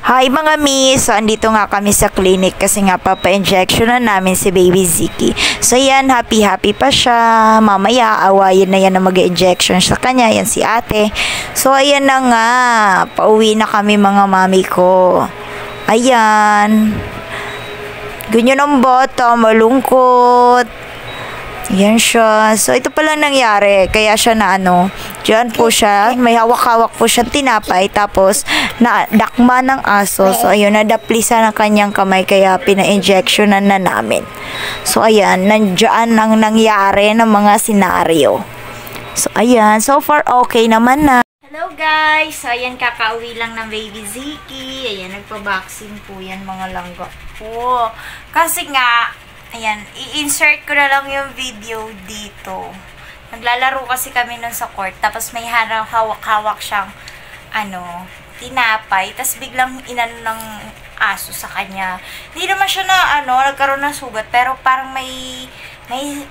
Hi mga miss! So, andito nga kami sa clinic kasi nga papa-injection na namin si baby Ziki. So, yan, happy pa siya. Mamaya, awayin na yan na mag-injection sa kanya. Yan si ate. So, ayan na nga. Pauwi na kami mga mami ko. Ayan. Ganyan ang bata. Malungkot. Yan siya. So, ito pala nangyari. Kaya siya na dyan po siya. May hawak-hawak po siya tinapay. Tapos, nadakma ng aso. So, ayun, nadaplisa ng kanyang kamay. Kaya, pina-injectionan na namin. So, ayan. Nandiyan ang nangyari ng mga senaryo. So, ayan. So far, okay naman na. Hello guys! So, ayan, kakauwi lang ng baby Ziki. Ayan, nagpa-vaccine po yan mga langga po. Kasi nga, ayan, i-insert ko na lang yung video dito. Naglalaro kasi kami nun sa court. Tapos may hawak-hawak siyang, tinapay. Tapos biglang ng aso sa kanya. Hindi naman siya na, nagkaroon ng sugat. Pero parang may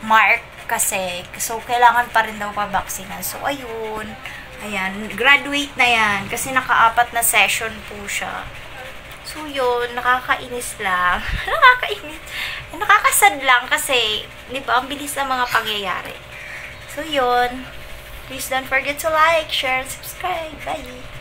mark kasi. So, kailangan pa rin daw pa-vaksinan. So, ayun. Ayan, graduate na yan. Kasi naka-4 na session po siya. So, yun, nakakainis lang. Nakakainis. Nakakasad lang kasi, di ba, ang bilis ng mga pangyayari. So, yun. Please don't forget to like, share, and subscribe. Bye!